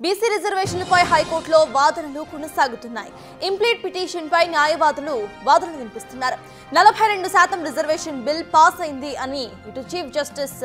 BC రిజర్వేషన్లపై హైకోర్టులో వాదనలు కొనసాగుతున్నాయి. ఇంప్లీట్ పిటిషన్పై న్యాయవాదులు వాదనలు వినిపిస్తున్నారు. 42% రిజర్వేషన్ బిల్ పాస్ అయింది అని ఇటు చీఫ్ జస్టిస్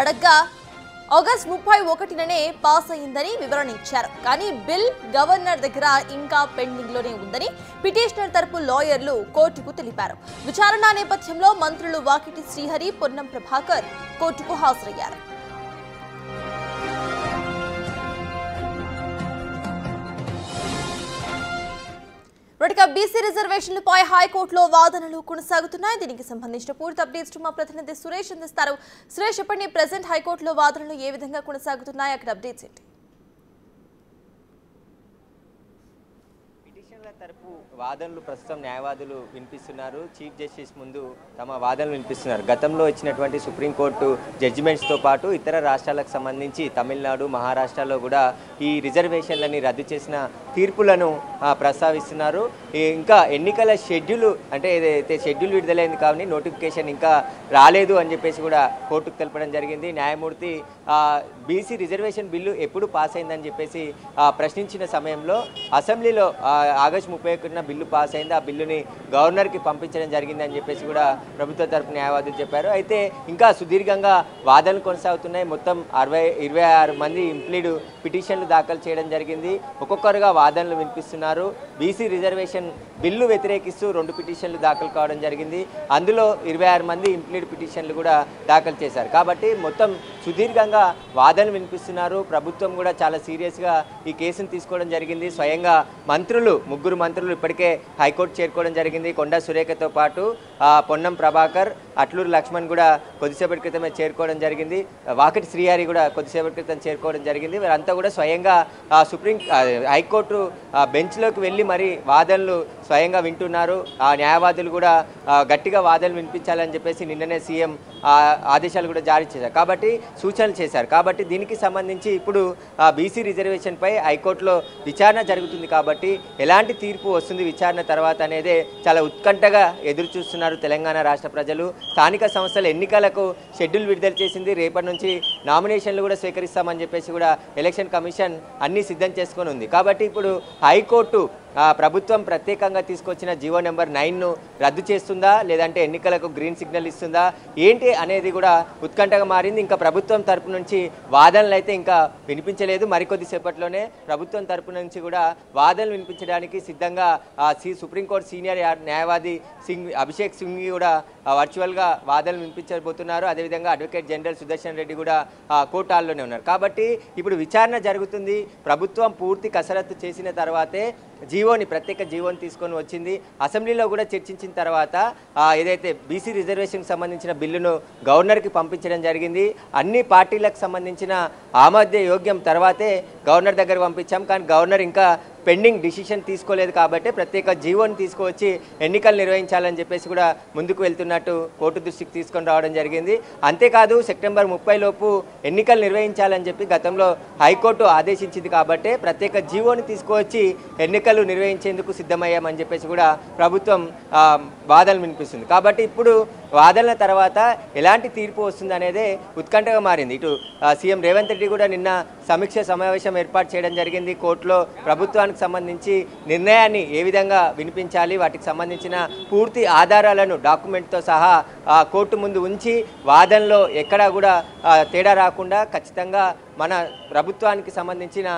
అడగ్గా ఆగస్టు 31నే పాస్ అయిందని వివరణ ఇచ్చారు. కానీ బిల్ గవర్నర్ దగ్గర ఇంకా పెండింగ్ లోనే ఉందని పిటిషనర్ తరపు లాయర్లు కోర్టుకు తెలిపారు. విచారణ నేపథ్యంలో మంత్రులు వాకిటి శ్రీహరి, పొన్నం ప్రభాకర్ కోర్టుకు హాజరయ్యారు. బీసీ రిజర్వేషన్లపై హైకోర్టులో వాదనలు కొనసాగుతున్నాయి. దీనికి సంబంధించిన పూర్తి అప్డేట్స్ మా ప్రతినిధి సురేష్ అందిస్తారు. సురేష్, చెప్పండి, ప్రెసెంట్ హైకోర్టులో వాదనలు ఏ విధంగా కొనసాగుతున్నాయి, అక్కడ అప్డేట్స్ ఏంటి? తరపు వాదనలు ప్రస్తుతం న్యాయవాదులు వినిపిస్తున్నారు. చీఫ్ జస్టిస్ ముందు తమ వాదనలు వినిపిస్తున్నారు. గతంలో ఇచ్చినటువంటి సుప్రీంకోర్టు జడ్జిమెంట్స్తో పాటు ఇతర రాష్ట్రాలకు సంబంధించి తమిళనాడు, మహారాష్ట్రలో కూడా ఈ రిజర్వేషన్లని రద్దు చేసిన తీర్పులను ప్రస్తావిస్తున్నారు. ఇంకా ఎన్నికల షెడ్యూల్ అంటే ఏదైతే షెడ్యూల్ విడుదలైంది కానీ నోటిఫికేషన్ ఇంకా రాలేదు అని చెప్పేసి కూడా కోర్టుకు తెలపడం జరిగింది. న్యాయమూర్తి బీసీ రిజర్వేషన్ బిల్లు ఎప్పుడు పాస్ అయిందని చెప్పేసి ప్రశ్నించిన సమయంలో అసెంబ్లీలో ఆగస్టు 31న బిల్లు పాస్ అయింది. ఆ బిల్లుని గవర్నర్కి పంపించడం జరిగిందని చెప్పేసి కూడా ప్రభుత్వ తరపు న్యాయవాదులు చెప్పారు. అయితే ఇంకా సుదీర్ఘంగా వాదనలు కొనసాగుతున్నాయి. మొత్తం 26 మంది ఇంప్లీడ్ పిటిషన్లు దాఖలు చేయడం జరిగింది. ఒక్కొక్కరుగా వాదనలు వినిపిస్తున్నారు. బీసీ రిజర్వేషన్ బిల్లు వ్యతిరేకిస్తూ 2 పిటిషన్లు దాఖలు కావడం జరిగింది. అందులో 26 మంది ఇంప్లీడ్ పిటిషన్లు కూడా దాఖలు చేశారు. కాబట్టి మొత్తం సుదీర్ఘంగా వాదనలు వినిపిస్తున్నారు. ప్రభుత్వం కూడా చాలా సీరియస్గా ఈ కేసును తీసుకోవడం జరిగింది. స్వయంగా ముగ్గురు మంత్రులు ఇప్పటికే హైకోర్టు చేరుకోవడం జరిగింది. కొండా సురేఖతో పాటు పొన్నం ప్రభాకర్, అట్లూరు లక్ష్మణ్ కూడా కొద్దిసేపటి క్రితమే చేరుకోవడం జరిగింది. వాకిటి శ్రీహరి కూడా కొద్దిసేపటి క్రితం చేరుకోవడం జరిగింది. వీరంతా కూడా స్వయంగా హైకోర్టు బెంచ్లోకి వెళ్ళి మరి వాదనలు స్వయంగా వింటున్నారు. ఆ న్యాయవాదులు కూడా గట్టిగా వాదనలు వినిపించాలని చెప్పేసి నిన్ననే సీఎం ఆదేశాలు కూడా జారీ చేశారు. కాబట్టి సూచనలు చేశారు. కాబట్టి దీనికి సంబంధించి ఇప్పుడు బీసీ రిజర్వేషన్పై హైకోర్టులో విచారణ జరుగుతుంది. కాబట్టి ఎలాంటి తీర్పు వస్తుంది విచారణ తర్వాత అనేదే చాలా ఉత్కంఠగా ఎదురు చూస్తున్నారు తెలంగాణ రాష్ట్ర ప్రజలు. స్థానిక సంస్థల ఎన్నికలకు షెడ్యూల్ విడుదల చేసింది. రేపటి నుంచి నామినేషన్లు కూడా స్వీకరిస్తామని చెప్పేసి కూడా ఎలక్షన్ కమిషన్ అన్నీ సిద్ధం చేసుకొని ఉంది. కాబట్టి ఇప్పుడు హైకోర్టు ప్రభుత్వం ప్రత్యేకంగా తీసుకొచ్చిన జీవో నెంబర్ 9ను రద్దు చేస్తుందా, లేదంటే ఎన్నికలకు గ్రీన్ సిగ్నల్ ఇస్తుందా ఏంటి అనేది కూడా ఉత్కంఠగా మారింది. ఇంకా ప్రభుత్వం తరపు నుంచి వాదనలు అయితే ఇంకా వినిపించలేదు. మరికొద్ది సేపట్లోనే ప్రభుత్వం తరపు నుంచి కూడా వాదనలు వినిపించడానికి సిద్ధంగా సుప్రీంకోర్టు సీనియర్ న్యాయవాది అభిషేక్ సింఘ్వి కూడా వర్చువల్గా వాదనలు వినిపించబోతున్నారు. అదేవిధంగా అడ్వకేట్ జనరల్ సుదర్శన్ రెడ్డి కూడా కోర్టు హాల్లోనే ఉన్నారు. కాబట్టి ఇప్పుడు విచారణ జరుగుతుంది. ప్రభుత్వం పూర్తి కసరత్తు చేసిన తర్వాతే ప్రత్యేక జీవోని తీసుకొని వచ్చింది. అసెంబ్లీలో కూడా చర్చించిన తర్వాత ఏదైతే బీసీ రిజర్వేషన్కి సంబంధించిన బిల్లును గవర్నర్కి పంపించడం జరిగింది. అన్ని పార్టీలకు సంబంధించిన ఆమోద యోగ్యం తర్వాతే గవర్నర్ దగ్గర పంపించాం. కానీ గవర్నర్ ఇంకా పెండింగ్ డిసిషన్ తీసుకోలేదు. కాబట్టి ప్రత్యేక జీవోని తీసుకువచ్చి ఎన్నికలు నిర్వహించాలని చెప్పేసి కూడా ముందుకు వెళ్తున్నట్టు కోర్టు దృష్టికి తీసుకొని రావడం జరిగింది. అంతేకాదు సెప్టెంబర్ 30 లోపు ఎన్నికలు నిర్వహించాలని చెప్పి గతంలో హైకోర్టు ఆదేశించింది. కాబట్టి ప్రత్యేక జీవోని తీసుకువచ్చి ఎన్నికలు నిర్వహించేందుకు సిద్ధమయ్యామని చెప్పేసి కూడా ప్రభుత్వం వాదనలు వినిపిస్తుంది. కాబట్టి ఇప్పుడు వాదనల తర్వాత ఎలాంటి తీర్పు వస్తుంది అనేదే ఉత్కంఠగా మారింది. ఇటు సీఎం రేవంత్ రెడ్డి కూడా నిన్న సమీక్ష సమావేశం ఏర్పాటు చేయడం జరిగింది. కోర్టులో ప్రభుత్వానికి సంబంధించి నిర్ణయాన్ని ఏ విధంగా వినిపించాలి, వాటికి సంబంధించిన పూర్తి ఆధారాలను డాక్యుమెంట్తో సహా కోర్టు ముందు ఉంచి వాదనలో ఎక్కడా కూడా తేడా రాకుండా ఖచ్చితంగా మన ప్రభుత్వానికి సంబంధించిన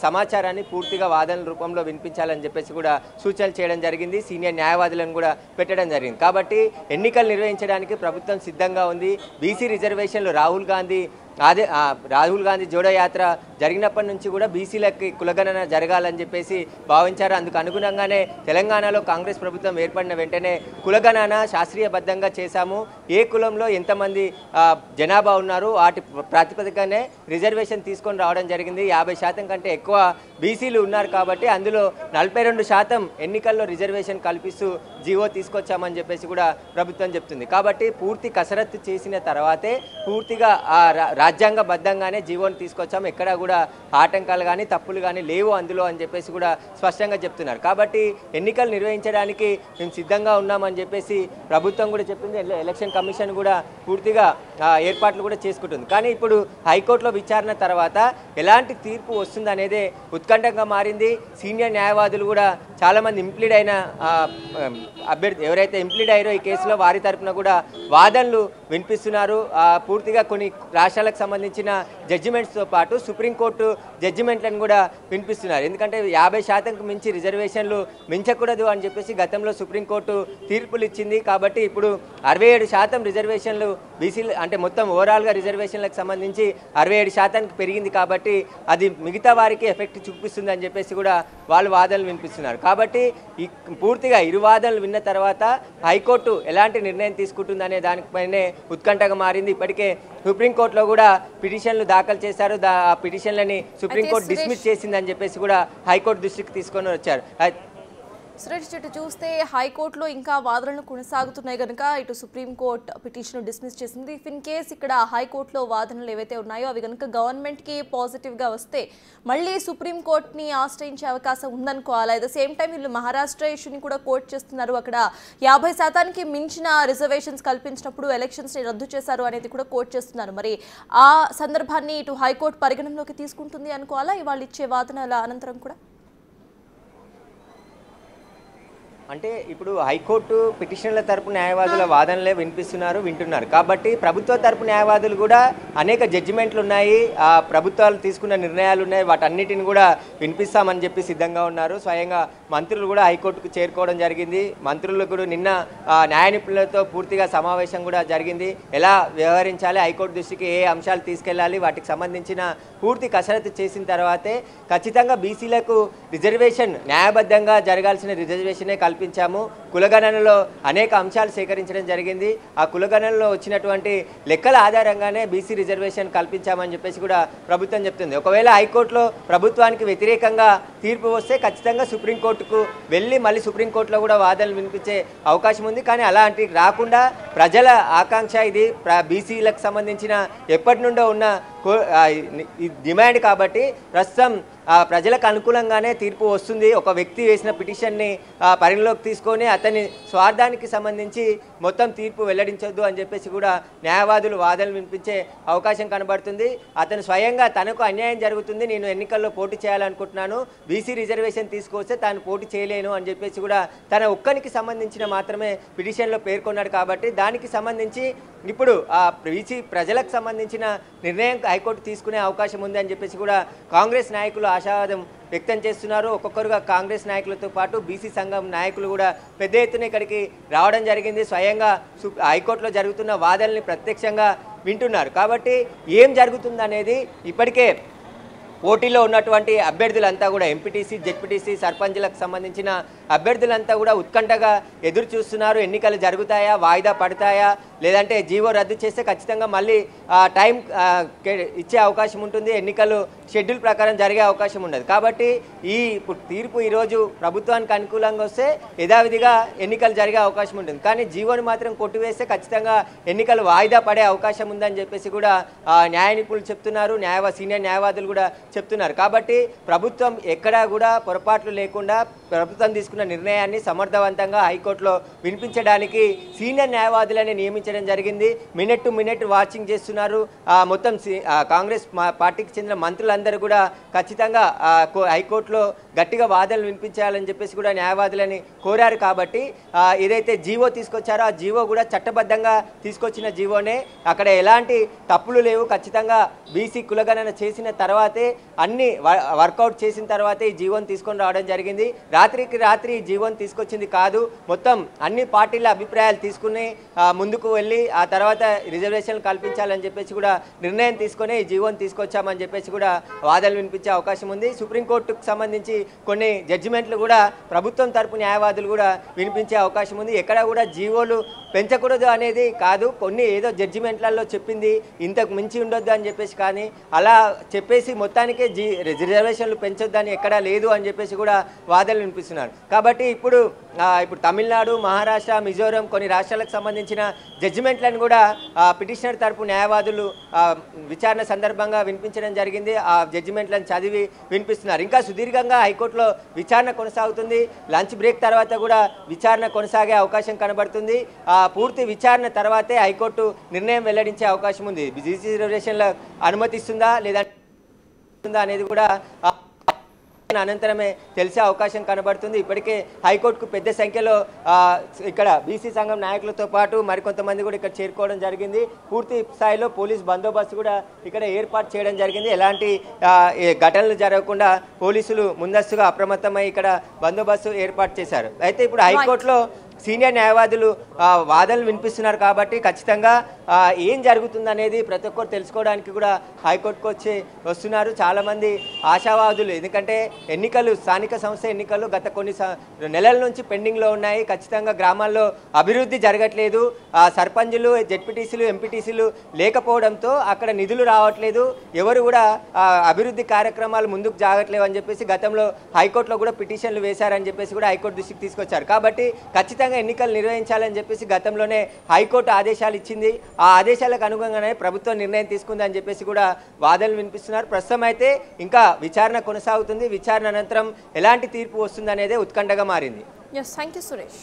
సమాచారాన్ని పూర్తిగా వాదనల రూపంలో వినిపించాలని చెప్పేసి కూడా సూచనలు చేయడం జరిగింది. సీనియర్ న్యాయవాదులను కూడా పెట్టడం జరిగింది. కాబట్టి ఎన్నికలు నిర్వహించడానికి ప్రభుత్వం సిద్ధంగా ఉంది. బీసీ రిజర్వేషన్లు రాహుల్ గాంధీ జోడో యాత్ర జరిగినప్పటి నుంచి కూడా బీసీలకి కులగణన జరగాలని చెప్పేసి భావించారు. అందుకు అనుగుణంగానే తెలంగాణలో కాంగ్రెస్ ప్రభుత్వం ఏర్పడిన వెంటనే కులగణన శాస్త్రీయబద్ధంగా చేశాము. ఏ కులంలో ఎంతమంది జనాభా ఉన్నారు వాటి ప్రాతిపదికనే రిజర్వేషన్ తీసుకొని రావడం జరిగింది. 50% కంటే ఎక్కువ బీసీలు ఉన్నారు. కాబట్టి అందులో 42% ఎన్నికల్లో రిజర్వేషన్ కల్పిస్తూ జీవో తీసుకొచ్చామని చెప్పేసి కూడా ప్రభుత్వం చెప్తుంది. కాబట్టి పూర్తి కసరత్తు చేసిన తర్వాతే పూర్తిగా రాజ్యాంగబద్ధంగానే జీవోని తీసుకొచ్చాము, ఎక్కడా కూడా ఆటంకాలు కానీ తప్పులు కానీ లేవు అందులో అని చెప్పేసి కూడా స్పష్టంగా చెప్తున్నారు. కాబట్టి ఎన్నికలు నిర్వహించడానికి మేము సిద్ధంగా ఉన్నామని చెప్పేసి ప్రభుత్వం కూడా చెప్పింది. ఎలక్షన్ కమిషన్ కూడా పూర్తిగా ఏర్పాట్లు కూడా చేసుకుంటుంది. కానీ ఇప్పుడు హైకోర్టులో విచారణ తర్వాత ఎలాంటి తీర్పు వస్తుంది అనేదే ఉత్కంఠంగా మారింది. సీనియర్ న్యాయవాదులు కూడా చాలామంది ఇంప్లీడ్ అయిన అభ్యర్థి ఎవరైతే ఇంప్లీడ్ అయ్యారో ఈ కేసులో వారి తరఫున కూడా వాదనలు వినిపిస్తున్నారు. పూర్తిగా కొన్ని రాష్ట్రాలకు సంబంధించిన జడ్జిమెంట్స్తో పాటు సుప్రీంకోర్టు జడ్జిమెంట్లను కూడా వినిపిస్తున్నారు. ఎందుకంటే 50% మించి రిజర్వేషన్లు మించకూడదు అని చెప్పేసి గతంలో సుప్రీంకోర్టు తీర్పులు ఇచ్చింది. కాబట్టి ఇప్పుడు 67% రిజర్వేషన్లు బీసీలు అంటే మొత్తం ఓవరాల్గా రిజర్వేషన్లకు సంబంధించి 67% పెరిగింది. కాబట్టి అది మిగతా వారికి ఎఫెక్ట్ చూపిస్తుంది అని చెప్పేసి కూడా వాళ్ళు వాదనలు వినిపిస్తున్నారు. కాబట్టి పూర్తిగా ఇరు వాదనలు విన్న తర్వాత హైకోర్టు ఎలాంటి నిర్ణయం తీసుకుంటుంది అనే దానిపైనే ఉత్కంఠగా మారింది. ఇప్పటికే సుప్రీంకోర్టులో కూడా పిటిషన్లు దాఖలు చేశారు. ఆ పిటిషన్లని సుప్రీంకోర్టు డిస్మిస్ చేసిందని చెప్పేసి కూడా హైకోర్టు దృష్టికి తీసుకొని వచ్చారు. సురేష్, ఇటు చూస్తే హైకోర్టులో ఇంకా వాదనలు కొనసాగుతున్నాయి కనుక ఇటు సుప్రీంకోర్టు పిటిషన్ డిస్మిస్ చేసింది. ఇఫ్ ఇన్ కేస్ ఇక్కడ హైకోర్టులో వాదనలు ఏవైతే ఉన్నాయో అవి కనుక గవర్నమెంట్కి పాజిటివ్గా వస్తే మళ్ళీ సుప్రీంకోర్టుని ఆశ్రయించే అవకాశం ఉందనుకోవాలి. అట్ ద సేమ్ టైం వీళ్ళు మహారాష్ట్ర ఇష్యూని కూడా కోర్టు చేస్తున్నారు. అక్కడ 50% మించిన రిజర్వేషన్స్ కల్పించినప్పుడు ఎలక్షన్స్ని రద్దు చేశారు అనేది కూడా కోర్టు చేస్తున్నారు. మరి ఆ సందర్భాన్ని ఇటు హైకోర్టు పరిగణనలోకి తీసుకుంటుంది అనుకోవాలా ఇవాళ ఇచ్చే వాదనల అనంతరం కూడా? అంటే ఇప్పుడు హైకోర్టు పిటిషన్ల తరపు న్యాయవాదుల వాదనలే వింటున్నారు. కాబట్టి ప్రభుత్వ తరపు న్యాయవాదులు కూడా అనేక జడ్జిమెంట్లు ఉన్నాయి, ఆ ప్రభుత్వాలు తీసుకున్న నిర్ణయాలు ఉన్నాయి, వాటన్నిటిని కూడా వినిపిస్తామని చెప్పి సిద్ధంగా ఉన్నారు. స్వయంగా మంత్రులు కూడా హైకోర్టుకు చేరుకోవడం జరిగింది. మంత్రులు కూడా నిన్న న్యాయ నిపుణులతో పూర్తిగా సమావేశం కూడా జరిగింది. ఎలా వ్యవహరించాలి, హైకోర్టు దృష్టికి ఏ అంశాలు తీసుకెళ్లాలి, వాటికి సంబంధించిన పూర్తి కసరత్తు చేసిన తర్వాతే ఖచ్చితంగా బీసీలకు రిజర్వేషన్ న్యాయబద్ధంగా జరగాల్సిన రిజర్వేషనే కల్పించాము. కులగణనలో అనేక అంశాలు సేకరించడం జరిగింది. ఆ కులగణనలో వచ్చినటువంటి లెక్కల ఆధారంగానే బీసీ రిజర్వేషన్ కల్పించామని చెప్పేసి కూడా ప్రభుత్వం చెప్తుంది. ఒకవేళ హైకోర్టులో ప్రభుత్వానికి వ్యతిరేకంగా తీర్పు వస్తే ఖచ్చితంగా సుప్రీంకోర్టుకు వెళ్ళి మళ్ళీ సుప్రీంకోర్టులో కూడా వాదనలు వినిపించే అవకాశం ఉంది. కానీ అలాంటి రాకుండా ప్రజల ఆకాంక్ష ఇది, బీసీలకు సంబంధించిన ఎప్పటి నుండో ఉన్న డిమాండ్. కాబట్టి ప్రస్తుతం ప్రజలకు అనుకూలంగానే తీర్పు వస్తుంది. ఒక వ్యక్తి వేసిన పిటిషన్ని పరిగణలోకి తీసుకొని అతని స్వార్థానికి సంబంధించి మొత్తం తీర్పు వెల్లడించొద్దు అని చెప్పేసి కూడా న్యాయవాదులు వాదనలు వినిపించే అవకాశం కనబడుతుంది. అతను స్వయంగా తనకు అన్యాయం జరుగుతుంది, నేను ఎన్నికల్లో పోటీ చేయాలనుకుంటున్నాను, బీసీ రిజర్వేషన్ తీసుకొస్తే తాను పోటీ చేయలేను అని చెప్పేసి కూడా తన ఒక్కరికి సంబంధించిన మాత్రమే పిటిషన్లో పేర్కొన్నాడు. కాబట్టి దానికి సంబంధించి ఇప్పుడు బీసీ ప్రజలకు సంబంధించిన నిర్ణయం హైకోర్టు తీసుకునే అవకాశం ఉంది అని చెప్పేసి కూడా కాంగ్రెస్ నాయకులు ఆశావాదం వ్యక్తం చేస్తున్నారు. ఒక్కొక్కరుగా కాంగ్రెస్ నాయకులతో పాటు బీసీ సంఘం నాయకులు కూడా పెద్ద ఎత్తున ఇక్కడికి రావడం జరిగింది. స్వయంగా హైకోర్టులో జరుగుతున్న వాదనల్ని ప్రత్యక్షంగా వింటున్నారు. కాబట్టి ఏం జరుగుతుందనేది ఇప్పటికే పోటీలో ఉన్నటువంటి అభ్యర్థులంతా కూడా ఎంపీటీసీ, జెడ్పీటీసీ, సర్పంచ్లకు సంబంధించిన అభ్యర్థులంతా కూడా ఉత్కంఠగా ఎదురు చూస్తున్నారు. ఎన్నికలు జరుగుతాయా, వాయిదా పడతాయా, లేదంటే జీవో రద్దు చేస్తే ఖచ్చితంగా మళ్ళీ టైం ఇచ్చే అవకాశం ఉంటుంది, ఎన్నికలు షెడ్యూల్ ప్రకారం జరిగే అవకాశం ఉండదు. కాబట్టి ఇప్పుడు తీర్పు ఈరోజు ప్రభుత్వానికి అనుకూలంగా వస్తే యథావిధిగా ఎన్నికలు జరిగే అవకాశం ఉంటుంది. కానీ జీవోని మాత్రం కొట్టివేస్తే ఖచ్చితంగా ఎన్నికలు వాయిదా పడే అవకాశం ఉందని చెప్పేసి కూడా న్యాయ నిపుణులు చెప్తున్నారు, సీనియర్ న్యాయవాదులు కూడా చెప్తున్నారు. కాబట్టి ప్రభుత్వం ఎక్కడా కూడా పొరపాట్లు లేకుండా ప్రభుత్వం తీసుకున్న నిర్ణయాన్ని సమర్థవంతంగా హైకోర్టులో వినిపించడానికి సీనియర్ న్యాయవాదులని నియమించడం జరిగింది. మినిట్ టు మినిట్ వాచింగ్ చేస్తున్నారు. మొత్తం కాంగ్రెస్ పార్టీకి చెందిన మంత్రులందరూ కూడా ఖచ్చితంగా హైకోర్టులో గట్టిగా వాదనలు వినిపించాలని చెప్పేసి కూడా న్యాయవాదులని కోరారు. కాబట్టి ఏదైతే జీవో తీసుకొచ్చారో ఆ జీవో కూడా చట్టబద్ధంగా తీసుకొచ్చిన జీవోనే, అక్కడ ఎలాంటి తప్పులు లేవు. ఖచ్చితంగా బీసీ కులగణన చేసిన తర్వాతే అన్ని వర్కౌట్ చేసిన తర్వాతే ఈ జీవోని తీసుకొని రావడం జరిగింది. రాత్రికి రాత్రి ఈ జీవోని తీసుకొచ్చింది కాదు, మొత్తం అన్ని పార్టీల అభిప్రాయాలు తీసుకుని ముందుకు వెళ్ళి ఆ తర్వాత రిజర్వేషన్లు కల్పించాలని చెప్పేసి కూడా నిర్ణయం తీసుకొని ఈ జీవోని తీసుకొచ్చామని చెప్పేసి కూడా వాదనలు వినిపించే అవకాశం ఉంది. సుప్రీంకోర్టుకు సంబంధించి కొన్ని జడ్జిమెంట్లు కూడా ప్రభుత్వం తరపు న్యాయవాదులు కూడా వినిపించే అవకాశం ఉంది. ఎక్కడ కూడా జీవోలు పెంచకూడదు అనేది కాదు, కొన్ని ఏదో జడ్జిమెంట్లలో చెప్పింది ఇంతకు మించి ఉండొద్దు అని చెప్పేసి, కానీ అలా చెప్పేసి మొత్తానికే రిజర్వేషన్లు పెంచొద్దని ఎక్కడా లేదు అని చెప్పేసి కూడా వాదనలు వినిపిస్తున్నారు. కాబట్టి ఇప్పుడు తమిళనాడు, మహారాష్ట్ర, మిజోరం కొన్ని రాష్ట్రాలకు సంబంధించిన జడ్జిమెంట్లను కూడా పిటిషనర్ తరపు న్యాయవాదులు న్యాయవాదులు విచారణ సందర్భంగా వినిపించడం జరిగింది. ఆ జడ్జిమెంట్లను చదివి వినిపిస్తున్నారు. ఇంకా సుదీర్ఘంగా హైకోర్టులో విచారణ కొనసాగుతుంది. లంచ్ బ్రేక్ తర్వాత కూడా విచారణ కొనసాగే అవకాశం కనబడుతుంది. పూర్తి విచారణ తర్వాతే హైకోర్టు నిర్ణయం వెల్లడించే అవకాశం ఉంది. బీసీ రిజర్వేషన్ల అనుమతిస్తుందా లేదా అనేది కూడా అనంతరమే తెలిసే అవకాశం కనబడుతుంది. ఇప్పటికే హైకోర్టుకు పెద్ద సంఖ్యలో ఇక్కడ బీసీ సంఘం నాయకులతో పాటు మరికొంతమంది కూడా ఇక్కడ చేరుకోవడం జరిగింది. పూర్తి స్థాయిలో పోలీస్ బందోబస్తు కూడా ఇక్కడ ఏర్పాటు చేయడం జరిగింది. ఎలాంటి ఘటనలు జరగకుండా పోలీసులు ముందస్తుగా అప్రమత్తమై ఇక్కడ బందోబస్తు ఏర్పాటు చేశారు. అయితే ఇప్పుడు హైకోర్టులో సీనియర్ న్యాయవాదులు వాదనలు వినిపిస్తున్నారు కాబట్టి ఖచ్చితంగా ఏం జరుగుతుందనేది ప్రతి ఒక్కరు తెలుసుకోవడానికి కూడా హైకోర్టుకు వస్తున్నారు చాలామంది ఆశావాదులు. ఎందుకంటే ఎన్నికలు, స్థానిక సంస్థ ఎన్నికలు గత కొన్ని నెలల నుంచి పెండింగ్లో ఉన్నాయి. ఖచ్చితంగా గ్రామాల్లో అభివృద్ధి జరగట్లేదు. సర్పంచులు, జెడ్పీటీసీలు, ఎంపీటీసీలు లేకపోవడంతో అక్కడ నిధులు రావట్లేదు. ఎవరు కూడా అభివృద్ధి కార్యక్రమాలు ముందుకు జాగట్లేవు అని చెప్పేసి గతంలో హైకోర్టులో కూడా పిటిషన్లు వేశారని చెప్పేసి కూడా హైకోర్టు దృష్టికి తీసుకొచ్చారు. కాబట్టి ఖచ్చితంగా ఎన్నికలు నిర్వహించాలని చెప్పేసి గతంలోనే హైకోర్టు ఆదేశాలు ఇచ్చింది. ఆ ఆదేశాలకు అనుగుణంగానే ప్రభుత్వం నిర్ణయం తీసుకుందని చెప్పేసి కూడా వాదనలు వినిపిస్తున్నారు. ప్రస్తుతం అయితే ఇంకా విచారణ కొనసాగుతుంది. విచారణ అనంతరం ఎలాంటి తీర్పు వస్తుందనేదే ఉత్కంఠగా మారింది. Yes, thank you, Suresh.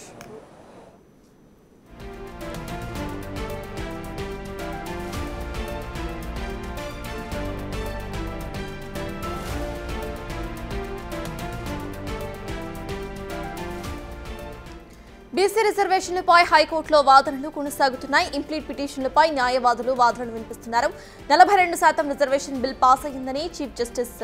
BC రిజర్వేషన్లపై హైకోర్టులో వాదనలు కొనసాగుతున్నాయి. ఇంప్లీట్ పిటిషన్లపై న్యాయవాదులు వాదనలు వినిపిస్తున్నారు. 42% రిజర్వేషన్ బిల్ పాస్ అయ్యిందని చీఫ్ జస్టిస్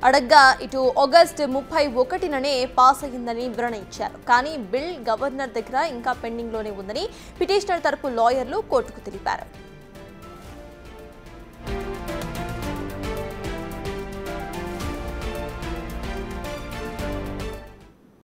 అడగ్గా ఇటు ఆగస్టు 31నే పాస్ అయ్యిందని వివరణ ఇచ్చారు. కానీ బిల్ గవర్నర్ దగ్గర ఇంకా పెండింగ్లోనే ఉందని పిటిషనర్ తరపు లాయర్లు కోర్టుకు తెలిపారు.